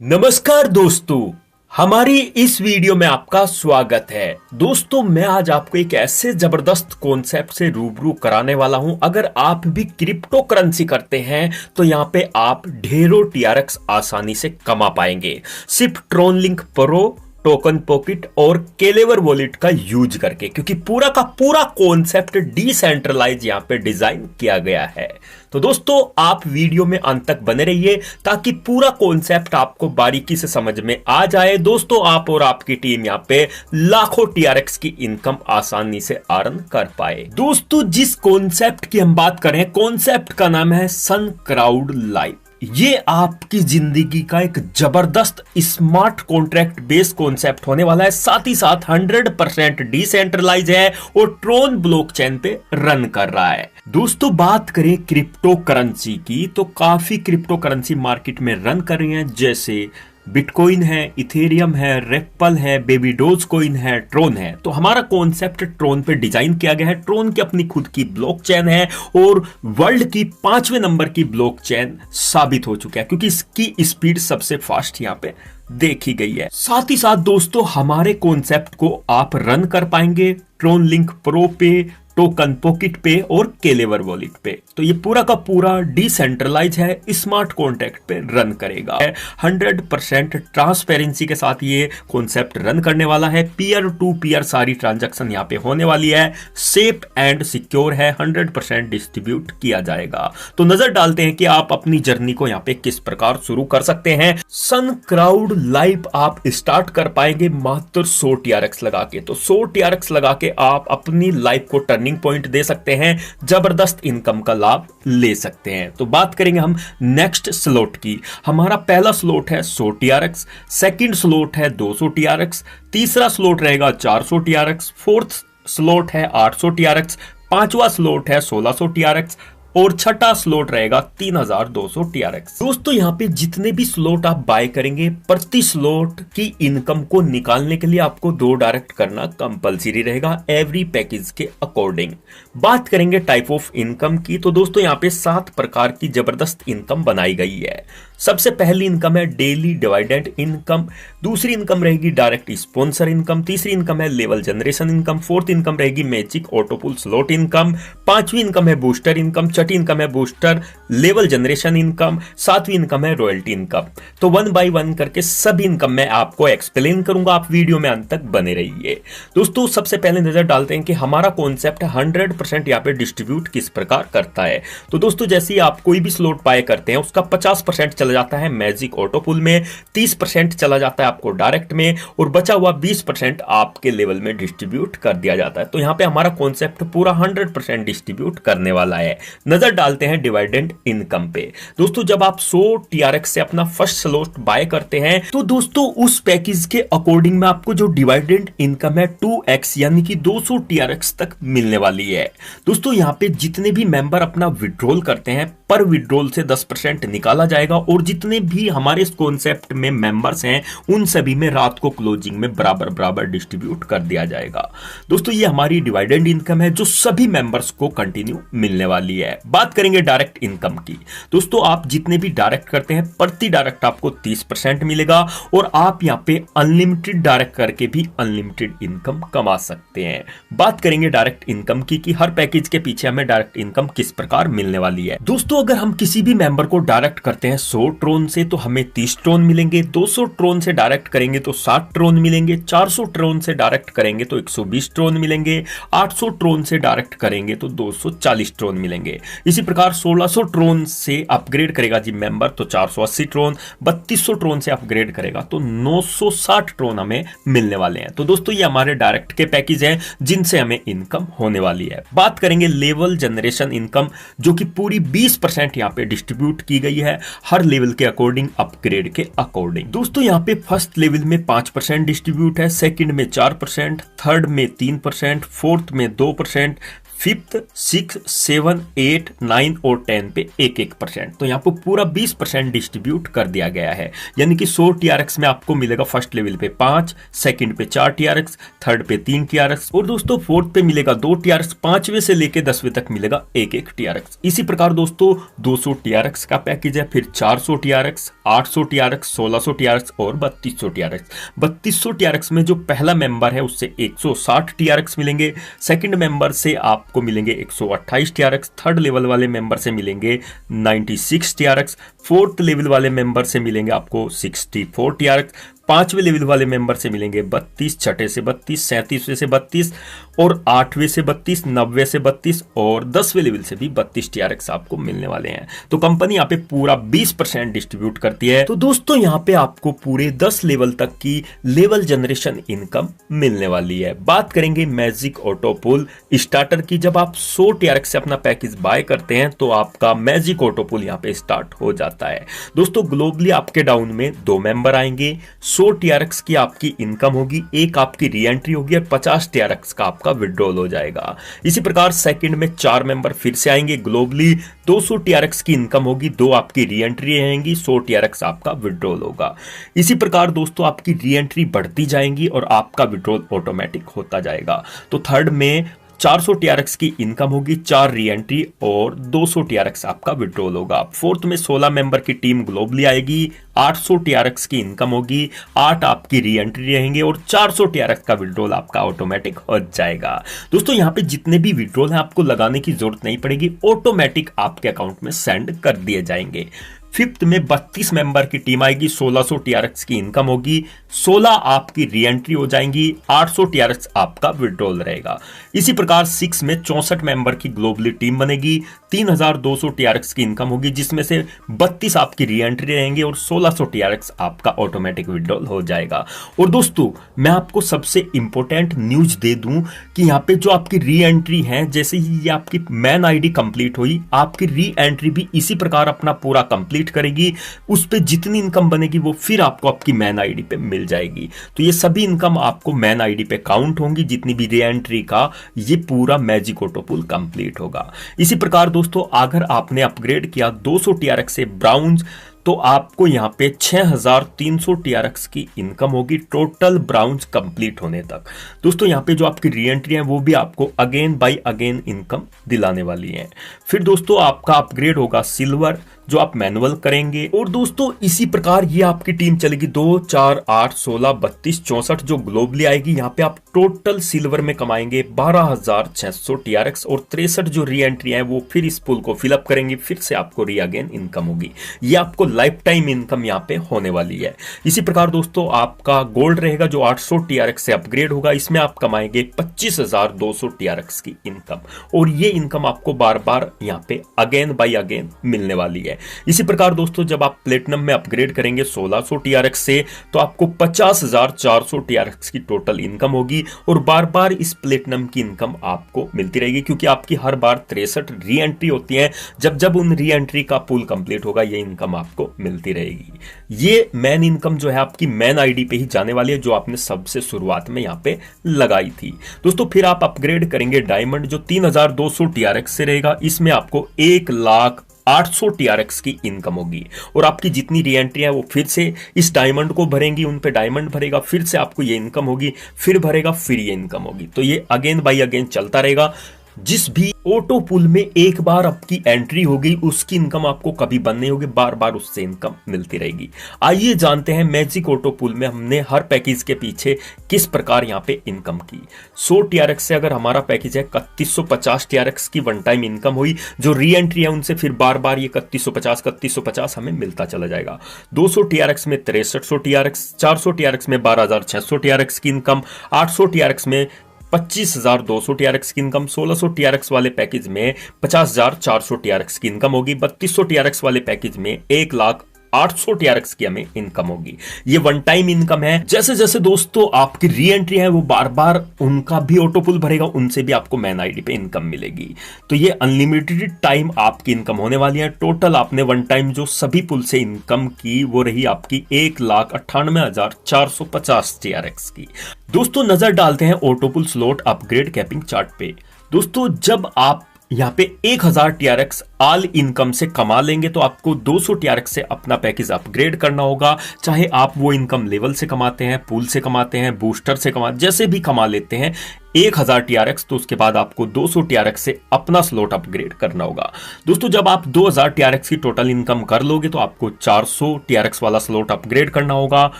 नमस्कार दोस्तों, हमारी इस वीडियो में आपका स्वागत है। दोस्तों, मैं आज आपको एक ऐसे जबरदस्त कॉन्सेप्ट से रूबरू कराने वाला हूं। अगर आप भी क्रिप्टो करेंसी करते हैं तो यहां पे आप ढेरों टीआरएक्स आसानी से कमा पाएंगे, सिर्फ Tron link pro, token pocket और केलेवर वॉलेट का यूज करके, क्योंकि पूरा का पूरा कॉन्सेप्ट डिसेंट्रलाइज यहां पे डिजाइन किया गया है। तो दोस्तों, आप वीडियो में अंत तक बने रहिए ताकि पूरा कॉन्सेप्ट आपको बारीकी से समझ में आ जाए। दोस्तों, आप और आपकी टीम यहां पे लाखों टीआरएक्स की इनकम आसानी से अर्न कर पाए। दोस्तों, जिस कॉन्सेप्ट की हम बात करें, कॉन्सेप्ट का नाम है सन क्राउड लाइव। ये आपकी जिंदगी का एक जबरदस्त स्मार्ट कॉन्ट्रैक्ट बेस्ड कॉन्सेप्ट होने वाला है। साथ ही साथ 100% डिसेंट्रलाइज है और ट्रोन ब्लॉकचेन पे रन कर रहा है। दोस्तों, बात करें क्रिप्टो करेंसी की तो काफी क्रिप्टो करेंसी मार्केट में रन कर रही हैं, जैसे बिटकॉइन है, इथेरियम है, रिप्पल है, बेबी डोज कॉइन है, ट्रोन है। तो हमारा कॉन्सेप्ट ट्रोन पे डिजाइन किया गया है। ट्रोन की अपनी खुद की ब्लॉकचेन है और वर्ल्ड की 5वें नंबर की ब्लॉकचेन साबित हो चुका है, क्योंकि इसकी स्पीड सबसे फास्ट यहां पे देखी गई है। साथ ही साथ दोस्तों, हमारे कॉन्सेप्ट को आप रन कर पाएंगे ट्रोन लिंक प्रो पे, टोकन पॉकेट पे और केलेवर वॉलेट पे। तो ये पूरा का पूरा डिसेंट्रलाइज है, स्मार्ट कॉन्ट्रैक्ट पे रन करेगा। 100% ट्रांसपेरेंसी के साथ ये कॉन्सेप्ट रन करने वाला है। पीयर टू पीयर सारी ट्रांजैक्शन यहाँ पे होने वाली है। सेफ एंड सिक्योर है, 100% डिस्ट्रीब्यूट किया जाएगा। तो नजर डालते हैं कि आप अपनी जर्नी को यहाँ पे किस प्रकार शुरू कर सकते हैं। सन क्राउड लाइव आप स्टार्ट कर पाएंगे मात्र 100 टीआरएक्स लगा के। तो 100 टीआरएक्स लगा के आप अपनी लाइफ को टर्निंग पॉइंट दे सकते हैं, जबरदस्त इनकम का लाभ ले सकते हैं। तो बात करेंगे हम नेक्स्ट स्लॉट की। हमारा पहला स्लॉट है 100 टीआरएक्स, सेकंड स्लॉट है 200 टीआरएक्स, तीसरा स्लॉट रहेगा 400 टीआरएक्स, फोर्थ स्लॉट है 800 टीआरएक्स, पांचवा स्लॉट है 1600 टीआरएक्स और छठा स्लॉट रहेगा 3200 टीआरएक्स। दोस्तों, यहाँ पे जितने भी स्लॉट आप बाय करेंगे, प्रति स्लॉट की इनकम को निकालने के लिए आपको 2 डायरेक्ट करना कंपलसरी रहेगा, एवरी पैकेज के अकॉर्डिंग। बात करेंगे टाइप ऑफ इनकम की, तो दोस्तों यहाँ पे 7 प्रकार की जबरदस्त इनकम बनाई गई है। सबसे पहली इनकम है डेली डिविडेंड इनकम, दूसरी इनकम रहेगी डायरेक्ट स्पॉन्सर इनकम, तीसरी इनकम है level generation income, fourth income रहेगी मैजिक ऑटोपुल स्लॉट इनकम, पांचवी इनकम है बूस्टर इनकम, छठी इनकम है बूस्टर लेवल जनरेशन इनकम, सातवीं इनकम है रॉयल्टी इनकम। तो 1 बाय 1 करके सभी इनकम मैं आपको एक्सप्लेन करूंगा, आप वीडियो में अंत तक बने रहिए। दोस्तों, सबसे पहले नजर डालते हैं कि हमारा कॉन्सेप्ट 100% यहाँ पे डिस्ट्रीब्यूट किस प्रकार करता है। तो दोस्तों, जैसे ही आप कोई भी स्लॉट बाय करते हैं, उसका 50% चला जाता है मैजिक ऑटोपुल में, 30% चला जाता है आपको डायरेक्ट में और बचा हुआ 20% आपके लेवल में डिस्ट्रीब्यूट कर दिया जाता है। तो यहां पे हमारा कॉन्सेप्ट पूरा 100% डिस्ट्रीब्यूट करने वाला है। नजर डालते हैं डिविडेंड इनकम पे। दोस्तों, जब आप 100 टीआरएक्स से अपना फर्स्ट स्लॉट बाय करते हैं, तो दोस्तों उस पैकेज के अकॉर्डिंग में आपको जो डिविडेंड इनकम है 2x यानी कि 200 टीआरएक्स तक मिलने वाली है। दोस्तों, यहां पे जितने भी मेंबर अपना विड्रॉल करते हैं, पर विड्रॉल से 10% निकाला जाएगा और जितने भी हमारे इस कॉन्सेप्ट में मेंबर्स हैं, उन सभी में रात को क्लोजिंग में बराबर बराबर डिस्ट्रीब्यूट कर दिया जाएगा। दोस्तों, ये हमारी डिविडेंड इनकम है जो सभी मेंबर्स को कंटिन्यू मिलने वाली है। बात करेंगे डायरेक्ट इनकम की। दोस्तों, आप जितने भी डायरेक्ट करते हैं, प्रति डायरेक्ट आपको 30% मिलेगा और आप यहां पे अनलिमिटेड डायरेक्ट करके भी अनलिमिटेड इनकम कमा सकते हैं। बात करेंगे डायरेक्ट इनकम की कि हर पैकेज के पीछे हमें डायरेक्ट इनकम किस प्रकार मिलने वाली है। दोस्तों, अगर हम किसी भी मेंबर को डायरेक्ट करते हैं 100 ट्रोन से तो हमें 30 ट्रोन मिलेंगे, 200 ट्रोन से डायरेक्ट करेंगे तो 60 ट्रोन मिलेंगे, 400 ट्रोन से डायरेक्ट करेंगे तो 120 ट्रोन मिलेंगे, 800 ट्रोन से डायरेक्ट करेंगे तो 240 ट्रोन मिलेंगे। इसी प्रकार 1600 ट्रोन से अपग्रेड करेगा जी मेंबर तो 480 ट्रोन, 3200 ट्रोन से अपग्रेड करेगा तो 960 ट्रोन हमें मिलने वाले हैं। तो दोस्तों, ये हमारे डायरेक्ट के पैकेज हैं जिनसे हमें इनकम होने वाली है। बात करेंगे लेवल जनरेशन इनकम, जो कि पूरी 20% यहाँ पे डिस्ट्रीब्यूट की गई है हर लेवल के अकॉर्डिंग, अपग्रेड के अकॉर्डिंग। दोस्तों, यहाँ पे फर्स्ट लेवल में 5% डिस्ट्रीब्यूट है, सेकंड में 4%, थर्ड में 3%, फोर्थ में 2%, फिफ्थ, 6, 7, 8, 9 और 10 पे 1-1%। तो यहाँ पे पूरा 20% डिस्ट्रीब्यूट कर दिया गया है। यानी कि 100 टीआरएक्स में आपको मिलेगा फर्स्ट लेवल पे 5, सेकंड पे 4 टीआरएक्स, थर्ड पे 3 टीआरएक्स और दोस्तों फोर्थ पे मिलेगा 2 टीआरएक्स, 5वें से लेके 10वें तक मिलेगा 1-1 टीआरएक्स। इसी प्रकार दोस्तों 200 टीआरएक्स का पैकेज है, फिर 400 टीआरएक्स, 800 टीआरएक्स, 1600 टीआरएक्स और 3200 टीआरएक्स। 3200 टीआरएक्स में जो पहला मेंबर है उससे 160 टीआरएक्स मिलेंगे, सेकंड मेंबर से आपको मिलेंगे 128 टीआरएक्स, थर्ड लेवल वाले मेंबर से मिलेंगे 96 टीआरएक्स, फोर्थ लेवल वाले मेंबर से मिलेंगे आपको 64 टीआरएक्स, 5वें लेवल वाले मेंबर से मिलेंगे 32, छठे से 32, 37वें से 32 और 8वें से 32, 90वें से 32 और 10वें लेवल से भी 32 टीआरएक्स आपको मिलने वाले हैं। तो कंपनी यहाँ पे पूरा 20% डिस्ट्रीब्यूट करती है। तो दोस्तों यहाँ पे आपको पूरे 10 लेवल तक की लेवल जनरेशन इनकम मिलने वाली है। बात करेंगे मैजिक ऑटो पुल स्टार्टर की। जब आप 100 टीआरएक्स से अपना पैकेज बाय करते हैं तो आपका मैजिक ऑटो पुल यहाँ पे स्टार्ट हो जाता है। दोस्तों ग्लोबली आपके डाउन में 2 मेंबर आएंगे, 100 टीआरएक्स की आपकी इनकम होगी, एक आपकी री एंट्री होगी और 50 टीआरएक्स का आपका विड्रॉल हो जाएगा। इसी प्रकार सेकंड में 4 मेंबर फिर से आएंगे, ग्लोबली 200 टीआरएक्स की इनकम होगी, 2 आपकी री एंट्री रहेंगी, 100 टीआरएक्स आपका विड्रॉल होगा। इसी प्रकार दोस्तों आपकी री एंट्री बढ़ती जाएंगी और आपका विड्रॉल ऑटोमेटिक होता जाएगा। तो थर्ड में 400 टीआरएक्स की इनकम होगी, 4 री एंट्री और 200 टीआरएक्स आपका विड्रॉल होगा। फोर्थ में 16 मेंबर की टीम ग्लोबली आएगी, 800 टीआरएक्स की इनकम होगी, 8 आपकी री एंट्री रहेंगे और 400 टीआरएक्स का विड्रॉल आपका ऑटोमेटिक हो जाएगा। दोस्तों यहाँ पे जितने भी विड्रॉल हैं आपको लगाने की जरूरत नहीं पड़ेगी, ऑटोमेटिक आपके अकाउंट में सेंड कर दिए जाएंगे। फिफ्थ में 32 मेंबर की टीम आएगी, 1600 टीआरएक्स की इनकम होगी, 16 आपकी री एंट्री हो जाएंगी, 800 टीआरएक्स आपका विड्रॉल रहेगा। इसी प्रकार 6 में 64 मेंबर की ग्लोबली टीम बनेगी, 3200 टीआरएक्स की इनकम होगी, जिसमें से 32 आपकी री एंट्री रहेंगे और 1600 टीआरएक्स आपका ऑटोमेटिक विड्रॉल हो जाएगा। और दोस्तों मैं आपको सबसे इंपॉर्टेंट न्यूज दे दूं कि यहाँ पे जो आपकी री एंट्री है, जैसे ही ये आपकी मैन आईडी कंप्लीट हुई, आपकी री एंट्री भी इसी प्रकार अपना पूरा कंप्लीट करेगी। उस पे जितनी इनकम बनेगी वो फिर आपको आपकी मैन आईडी पे मिल जाएगी। तो ये सभी इनकम आपको मैन आईडी पे काउंट होंगी, जितनी भी री एंट्री का ये पूरा मैजिक ऑटो पुल कंप्लीट होगा। इसी प्रकार दोस्तों अगर आपने अपग्रेड किया 200 टीआरएक्स से ब्राउन्स, तो आपको यहाँ पे 6300 टीआरएक्स की इनकम होगी टोटल ब्राउन्स कंप्लीट होने तक। दोस्तों यहाँ पे जो आपकी री एंट्री है वो भी आपको अगेन बाय अगेन इनकम दिलाने वाली है। फिर दोस्तों आपका अपग्रेड होगा सिल्वर, जो आप मैनुअल करेंगे। और दोस्तों इसी प्रकार ये आपकी टीम चलेगी 2, 4, 8, 16, 32, 64 जो ग्लोबली आएगी। यहाँ पे आप टोटल सिल्वर में कमाएंगे 12600 टीआरएक्स और 63 जो री एंट्री है वो फिर इस पुल को फिलअप करेंगे, फिर से आपको री अगेन इनकम होगी। ये आपको लाइफ टाइम इनकम यहाँ पे होने वाली है। इसी प्रकार दोस्तों आपका गोल्ड रहेगा जो 800 टीआरएक्स से अपग्रेड होगा, इसमें आप कमाएंगे 25200 टीआरएक्स की इनकम और ये इनकम आपको बार बार यहाँ पे अगेन बाय अगेन मिलने वाली है। इसी प्रकार दोस्तों जब आप प्लेटिनम में अपग्रेड करेंगे 1600 टीआरएक्स से, तो आपको 50400 टीआरएक्स की टोटल इनकम होगी और बार बार इस प्लेटिनम की इनकम आपको मिलती रहेगी, क्योंकि आपकी हर बार 63 री एंट्री होती है। जब जब उन री एंट्री का पूल कंप्लीट होगा ये इनकम आपको मिलती रहेगी। ये मैन इनकम जो है आपकी मैन आईडी पे ही जाने वाली है, जो आपने सबसे शुरुआत में यहाँ पे लगाई थी। दोस्तों फिर आप अपग्रेड करेंगे डायमंड, जो 3200 टीआरएक्स से रहेगा, इसमें आपको 1,08,000 टीआरएक्स की इनकम होगी और आपकी जितनी री एंट्री है वो फिर से इस डायमंड को भरेंगी, उन पे डायमंड भरेगा, फिर से आपको ये इनकम होगी, फिर भरेगा, फिर ये इनकम होगी। तो ये अगेन बाय अगेन चलता रहेगा। जिस भी ऑटो पुल में एक बार आपकी एंट्री होगी उसकी इनकम आपको कभी बंद नहीं होगी, बार बार उससे इनकम मिलती रहेगी। आइए जानते हैं मैजिक ऑटो पुल में हमने हर पैकेज के पीछे किस प्रकार यहाँ पे इनकम की। 100 टीआरएक्स से अगर हमारा पैकेज है 3150 टीआरएक्स की वन टाइम इनकम हुई, जो री एंट्री है उनसे फिर बार बार ये 3150 हमें मिलता चला जाएगा। 200 टीआरएक्स में 6300 टीआरएक्स, 400 टीआरएक्स में 12600 टीआरएक्स की इनकम, 800 टीआरएक्स में 25200 टीआरएक्स की इनकम, 1600 टीआरएक्स वाले पैकेज में 50400 टीआरएक्स की इनकम होगी, 3200 टीआरएक्स वाले पैकेज में 1,08,000 टीआरएक्स की हमें इनकम होगी। ये वन टाइम इनकम है। जैसे जैसे दोस्तों आपकी री एंट्री है वो बार बार उनका भी ऑटो पुल भरेगा, उनसे भी आपको मैन आईडी पे इनकम मिलेगी। तो ये अनलिमिटेड टाइम आपकी इनकम होने वाली है। टोटल आपने वन टाइम जो सभी पुल से इनकम की वो रही आपकी 1,98,450 टीआरएक्स की। दोस्तों नजर डालते हैं ऑटो पुल स्लॉट अपग्रेड कैपिंग चार्ट पे। दोस्तों जब आप यहाँ पे 1000 TRX ऑल इनकम से कमा लेंगे तो आपको 200 TRX से अपना पैकेज अपग्रेड करना होगा। चाहे आप वो इनकम लेवल से कमाते हैं, पूल से कमाते हैं, बूस्टर से कमाते, जैसे भी कमा लेते हैं 1000 TRX, तो उसके बाद आपको 200 TRX से अपना स्लॉट अपग्रेड करना होगा। दोस्तों जब आप 2000 TRX की टोटल इनकम कर लोगे तो आपको 400 TRX वाला स्लॉट अपग्रेड करना होगा।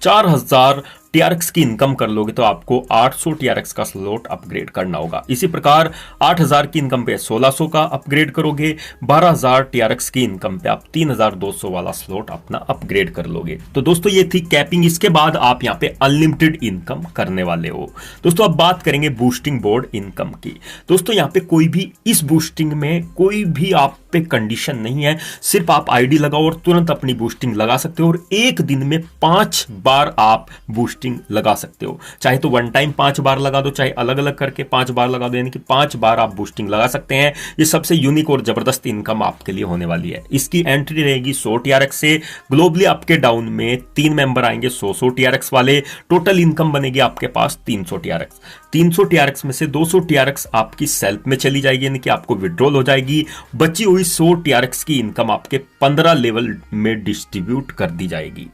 4000 TRX की इनकम कर लोगे तो आपको 800 TRX का स्लॉट अपग्रेड करना होगा। इसी प्रकार 8000 की इनकम पे 1600 का अपग्रेड करोगे। 12000 TRX की इनकम पे आप 3200 वाला स्लॉट अपना अपग्रेड कर लोगे। तो दोस्तों ये थी कैपिंग। इसके बाद आप यहाँ पे अनलिमिटेड इनकम करने वाले हो। दोस्तों अब बात करेंगे बूस्टिंग बोर्ड इनकम की। दोस्तों यहाँ पे कोई भी इस बूस्टिंग में कोई भी आप पे कंडीशन नहीं है, सिर्फ आप आईडी लगाओ और तुरंत अपनी बूस्टिंग लगा सकते हो और एक दिन में 5 बार आप बूस्टिंग लगा सकते हो। चाहे तो वन टाइम 5 बार लगा दो, चाहे अलग अलग करके 5 बार लगा दो, यानी कि 5 बार आप बूस्टिंग लगा सकते हैं। ये सबसे यूनिक और जबरदस्त इनकम आपके लिए होने वाली है। इसकी एंट्री रहेगी 100 TRX से। ग्लोबली आपके डाउन में 3 मेंबर आएंगे 100 TRX वाले। टोटल इनकम बनेगी आपके पास 300 TRX। 300 TRX में से 200 TRX आपकी सेल्फ में चली जाएगी, यानी कि आपको विड्रॉल हो जाएगी। बची हुई 100 TRX की इनकम आपके 15 लेवल में डिस्ट्रीब्यूट कर दी जाएगी।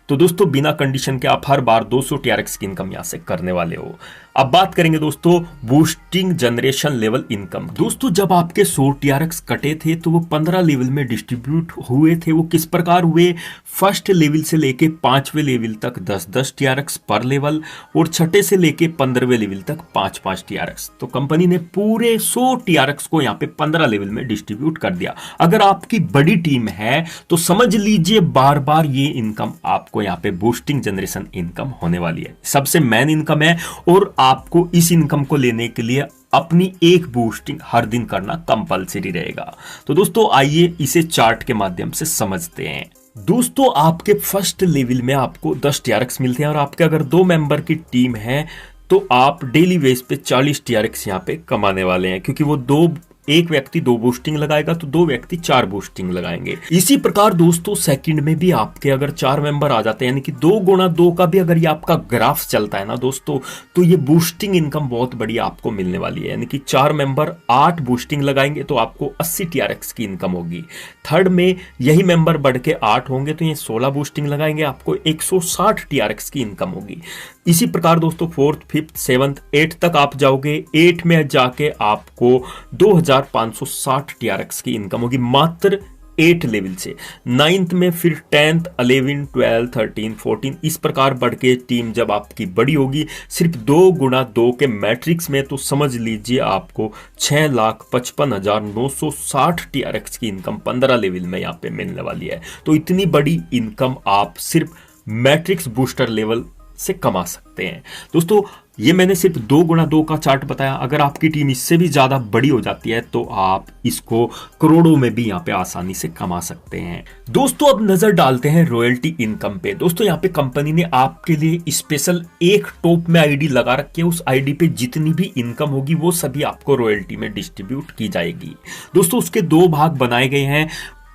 तो दोस्तों बिना कंडीशन के आप हर बार 200 TRX की इनकम यहां से करने वाले हो। अब बात करेंगे दोस्तों बूस्टिंग जनरेशन लेवल इनकम। दोस्तों जब आपके 100 TRX कटे थे तो वो 15 लेवल में डिस्ट्रीब्यूट हुए थे। वो किस प्रकार हुए? फर्स्ट लेवल से लेके 5वें लेवल तक 10-10 TRX पर लेवल और छठे से लेके 15वें लेवल तक 5-5 TRX। तो कंपनी ने पूरे 100 TRX को यहाँ पे 15 लेवल में डिस्ट्रीब्यूट कर दिया। अगर आपकी बड़ी टीम है तो समझ लीजिए बार बार ये इनकम आपको यहाँ पे बूस्टिंग जनरेशन इनकम होने वाली है। सबसे मेन इनकम है और आपको इस इनकम को लेने के लिए अपनी एक बूस्टिंग हर दिन करना कंपलसरी रहेगा। तो दोस्तों आइए इसे चार्ट के माध्यम से समझते हैं। दोस्तों आपके फर्स्ट लेवल में आपको 10 TRX मिलते हैं और आपके अगर 2 मेंबर की टीम है तो आप डेली बेस पे 40 TRX यहाँ पे कमाने वाले हैं, क्योंकि वो एक व्यक्ति 2 बूस्टिंग लगाएगा तो 2 व्यक्ति 4 बूस्टिंग लगाएंगे। इसी प्रकार दोस्तों सेकंड में भी आपके अगर 4 मेंबर आ जाते हैं, यानी कि 2 गुणा 2 का भी अगर ये आपका ग्राफ चलता है ना दोस्तों, तो ये बूस्टिंग इनकम बहुत बड़ी आपको मिलने वाली है। यानी कि 4 मेंबर 8 बूस्टिंग लगाएंगे तो आपको 80 TRX की इनकम होगी। थर्ड में यही मेंबर बढ़ के 8 होंगे तो ये 16 बूस्टिंग लगाएंगे, आपको 160 TRX की इनकम होगी। इसी प्रकार दोस्तों 4th, 5th, 7th, 8th तक आप जाओगे। 8 में जाके आपको 2560 TRX की इनकम होगी मात्र 8 लेवल से। 9th में फिर 10th, 11, 12, 13, 14 इस प्रकार बढ़ के टीम जब आपकी बड़ी होगी सिर्फ 2 गुणा 2 के मैट्रिक्स में, तो समझ लीजिए आपको 6,55,960 TRX की इनकम 15 लेवल में यहाँ पे मिलने वाली है। तो इतनी बड़ी इनकम आप सिर्फ मैट्रिक्स बूस्टर लेवल से कमा सकते हैं। दोस्तों ये मैंने सिर्फ 2 गुणा 2 का चार्ट बताया। अगर आपकी टीम इससे भी ज्यादा बड़ी हो जाती है तो आप इसको करोड़ों में भी यहाँ पे आसानी से कमा सकते हैं। दोस्तों अब नजर डालते हैं रॉयल्टी इनकम पे। दोस्तों यहाँ पे कंपनी ने आपके लिए स्पेशल एक टॉप में आईडी लगा रखी है। उस आईडी पे जितनी भी इनकम होगी वो सभी आपको रॉयल्टी में डिस्ट्रीब्यूट की जाएगी। दोस्तों उसके 2 भाग बनाए गए हैं।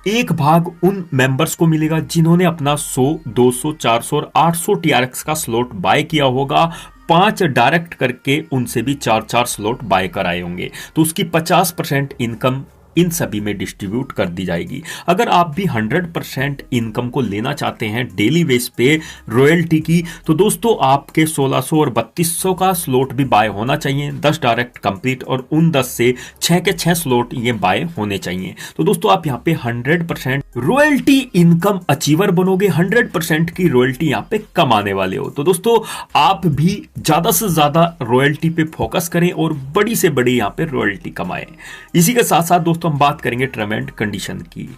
एक भाग उन मेंबर्स को मिलेगा जिन्होंने अपना 100, 200, 400 और 800 TRX का स्लॉट बाय किया होगा। 5 डायरेक्ट करके उनसे भी 4-4 स्लॉट बाय कराए होंगे, तो उसकी 50% इनकम इन सभी में डिस्ट्रीब्यूट कर दी जाएगी। अगर आप भी 100% इनकम को लेना चाहते हैं डेली बेस पे रॉयल्टी की, तो दोस्तों आपके 1600 और 3200 का स्लॉट भी बाय होना चाहिए। 10 डायरेक्ट कंप्लीट और उन 10 से 6 के 6 स्लॉट ये बाय होने चाहिए। तो दोस्तों आप यहाँ पे 100% रॉयल्टी इनकम अचीवर बनोगे, 100% की रॉयल्टी यहाँ पे कमाने वाले हो। तो दोस्तों आप भी ज्यादा से ज्यादा रॉयल्टी पे फोकस करें और बड़ी से बड़ी यहाँ पे रॉयल्टी कमाएं। इसी के साथ साथ दोस्तों हम बात करेंगे टर्म एंड कंडीशन की।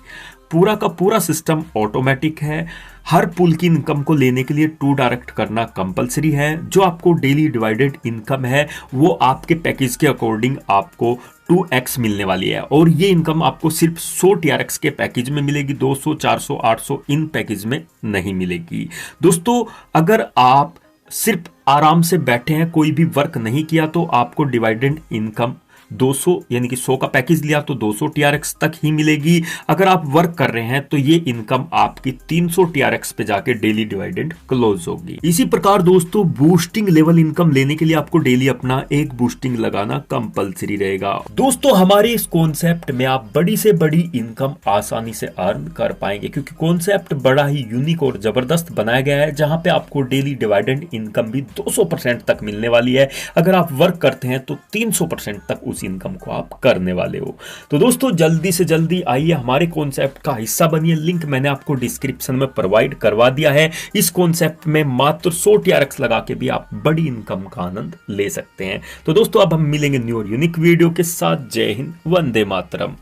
पूरा का पूरा सिस्टम ऑटोमेटिक है। हर पुल की इनकम को लेने के लिए 2 डायरेक्ट करना कंपलसरी है। जो आपको डेली डिवाइडेड इनकम है वो आपके पैकेज के अकॉर्डिंग आपको 2x मिलने वाली है और ये इनकम आपको सिर्फ 100 TRX के पैकेज में मिलेगी। 200, 400, 800 इन पैकेज में नहीं मिलेगी। दोस्तों अगर आप सिर्फ आराम से बैठे हैं, कोई भी वर्क नहीं किया, तो आपको डिवाइडेड इनकम 200 यानी कि 100 का पैकेज लिया तो 200 TRX तक ही मिलेगी। अगर आप वर्क कर रहे हैं तो ये इनकम आपकी 300 TRX पे जाके डेली डिविडेंड क्लोज होगी। इसी प्रकार दोस्तों बूस्टिंग लेवल इनकम लेने के लिए आपको डेली अपना एक बूस्टिंग लगाना कंपलसरी रहेगा। दोस्तों हमारे इस कॉन्सेप्ट में आप बड़ी से बड़ी इनकम आसानी से अर्न कर पाएंगे, क्योंकि कॉन्सेप्ट बड़ा ही यूनिक और जबरदस्त बनाया गया है, जहां पे आपको डेली डिविडेंड इनकम भी 200% तक मिलने वाली है। अगर आप वर्क करते हैं तो 300% तक उस इनकम को आप करने वाले हो। तो दोस्तों जल्दी से जल्दी आइए हमारे कॉन्सेप्ट का हिस्सा बनिए। लिंक मैंने आपको डिस्क्रिप्शन में प्रोवाइड करवा दिया है। इस कॉन्सेप्ट में मात्र 100 TRX लगा के भी आप बड़ी इनकम का आनंद ले सकते हैं। तो दोस्तों अब हम मिलेंगे न्यू और यूनिक वीडियो के साथ। जय हिंद, वंदे मातरम।